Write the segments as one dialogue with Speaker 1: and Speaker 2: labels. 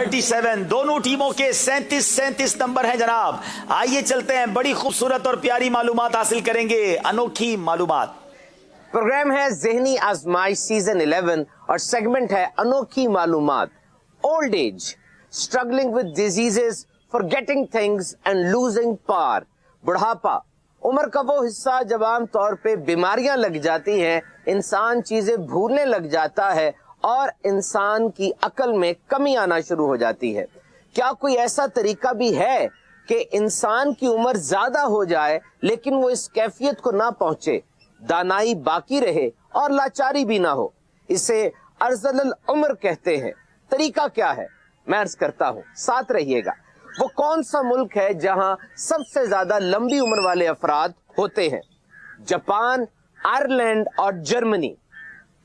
Speaker 1: 37 دونوں ٹیموں کے 37 نمبر ہیں جناب. آئیے چلتے ہیں, بڑی خوبصورت اور پیاری معلومات حاصل کریں گے, انوکھی معلومات.
Speaker 2: پروگرام ہے ذہنی آزمائش سیزن 11 اور سیگمنٹ ہے انوکھی معلومات. Old age, struggling with diseases, forgetting things and losing power. بڑھاپا عمر کا وہ حصہ جب عام طور پہ بیماریاں لگ جاتی ہیں, انسان چیزیں بھولنے لگ جاتا ہے اور انسان کی عقل میں کمی آنا شروع ہو جاتی ہے. کیا کوئی ایسا طریقہ بھی ہے کہ انسان کی عمر زیادہ ہو جائے لیکن وہ اس کیفیت کو نہ پہنچے, دانائی باقی رہے اور لاچاری بھی نہ ہو؟ اسے ارذل العمر کہتے ہیں. طریقہ کیا ہے میں عرض کرتا ہوں, ساتھ رہیے گا. وہ کون سا ملک ہے جہاں سب سے زیادہ لمبی عمر والے افراد ہوتے ہیں؟ جاپان, آئرلینڈ اور جرمنی.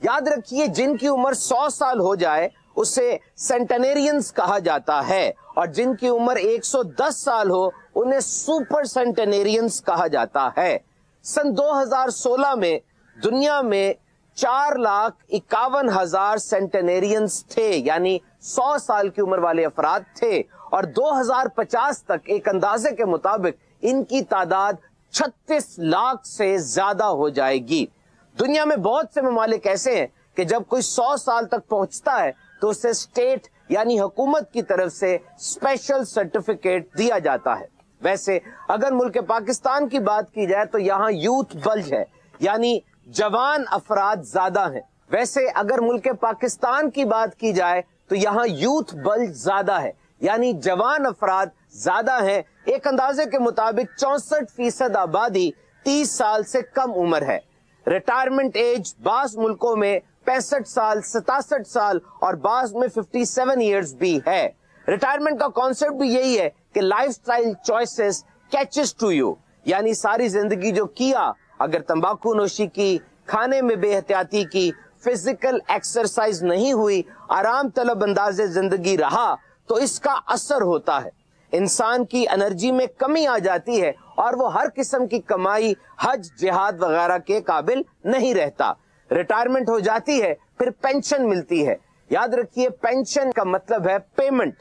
Speaker 2: یاد رکھیے, جن کی عمر 100 سال ہو جائے اسے سینٹنیرینز کہا جاتا ہے, اور جن کی عمر 110 سال ہو انہیں سپر سینٹنیرینز کہا جاتا ہے. سن 2016 میں دنیا میں 4,51,000 سینٹنیرینز تھے, یعنی 100 سال کی عمر والے افراد تھے, اور 2050 تک ایک اندازے کے مطابق ان کی تعداد 36 لاکھ سے زیادہ ہو جائے گی. دنیا میں بہت سے ممالک ایسے ہیں کہ جب کوئی 100 سال تک پہنچتا ہے تو اسے اسٹیٹ یعنی حکومت کی طرف سے اسپیشل سرٹیفکیٹ دیا جاتا ہے. ویسے اگر ملک پاکستان کی بات کی جائے تو یہاں یوتھ بلج ہے, یعنی جوان افراد زیادہ ہیں. ویسے اگر ملک پاکستان کی بات کی جائے تو یہاں یوتھ بلج زیادہ ہے, یعنی جوان افراد زیادہ ہیں. ایک اندازے کے مطابق 64% آبادی 30 سال سے کم عمر ہے. ریٹائرمنٹ ایج بعض ملکوں میں 65 سال, 67 سال اور بعض میں 57 ایئرز بھی ہے. ریٹائرمنٹ کا کانسیپٹ بھی یہی ہے کہ lifestyle choices catches to you, یعنی ساری زندگی جو کیا, اگر تمباکو نوشی کی, کھانے میں بے احتیاطی کی, فزیکل ایکسرسائز نہیں ہوئی, آرام طلب انداز زندگی رہا, تو اس کا اثر ہوتا ہے. انسان کی انرجی میں کمی آ جاتی ہے اور وہ ہر قسم کی کمائی, حج, جہاد وغیرہ کے قابل نہیں رہتا. ریٹائرمنٹ ہو جاتی ہے, پھر پینشن ملتی ہے. یاد رکھیے, پینشن کا مطلب ہے پیمنٹ.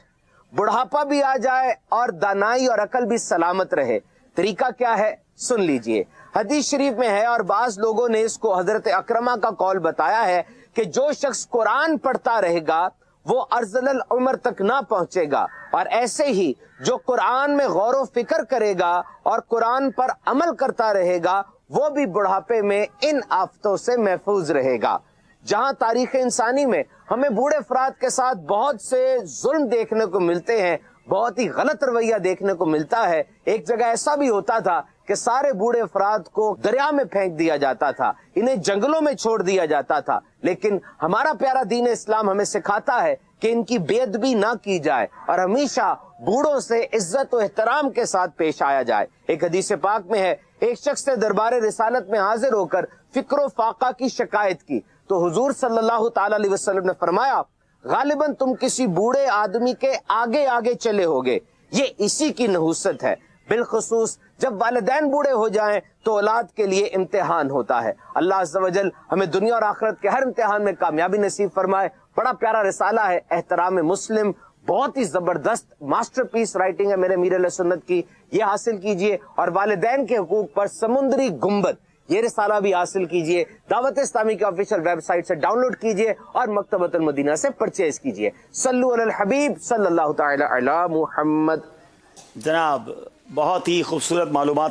Speaker 2: بڑھاپا بھی آ جائے اور دانائی اور عقل بھی سلامت رہے. طریقہ کیا ہے سن لیجئے. حدیث شریف میں ہے اور بعض لوگوں نے اس کو حضرت اکرمہ کا قول بتایا ہے کہ جو شخص قرآن پڑھتا رہے گا وہ ارذل العمر تک نہ پہنچے گا, اور ایسے ہی جو قرآن میں غور و فکر کرے گا اور قرآن پر عمل کرتا رہے گا وہ بھی بڑھاپے میں ان آفتوں سے محفوظ رہے گا. جہاں تاریخ انسانی میں ہمیں بوڑھے افراد کے ساتھ بہت سے ظلم دیکھنے کو ملتے ہیں, بہت ہی غلط رویہ دیکھنے کو ملتا ہے. ایک جگہ ایسا بھی ہوتا تھا کہ سارے بوڑھے افراد کو دریا میں پھینک دیا جاتا تھا, انہیں جنگلوں میں چھوڑ دیا جاتا تھا. لیکن ہمارا پیارا دین اسلام ہمیں سکھاتا ہے کہ ان کی بے ادبی نہ کی جائے اور ہمیشہ بوڑھوں سے عزت و احترام کے ساتھ پیش آیا جائے. ایک حدیث پاک میں ہے, ایک شخص نے دربار رسالت میں حاضر ہو کر فکر و فاقہ کی شکایت کی تو حضور صلی اللہ تعالی علیہ وسلم نے فرمایا, غالباً تم کسی بوڑھے آدمی کے آگے آگے چلے ہوگے, یہ اسی کی نحوست ہے. بالخصوص جب والدین بوڑھے ہو جائیں تو اولاد کے لیے امتحان ہوتا ہے. اللہ عز و جل ہمیں دنیا اور آخرت کے ہر امتحان میں کامیابی نصیب فرمائے. بڑا پیارا رسالہ ہے احترام مسلم, بہت ہی زبردست ماسٹر پیس رائٹنگ ہے میرے میر علیہ سنت کی, یہ حاصل کیجئے. اور والدین کے حقوق پر سمندری گنبد, یہ رسالہ بھی حاصل کیجئے. دعوت اسلامی کی آفیشیل ویب سائٹ سے ڈاؤن لوڈ کیجئے اور مکتبۃ المدینہ سے پرچیز کیجئے. صلو علی الحبیب صلی اللہ تعالی علی محمد.
Speaker 1: جناب بہت ہی خوبصورت معلومات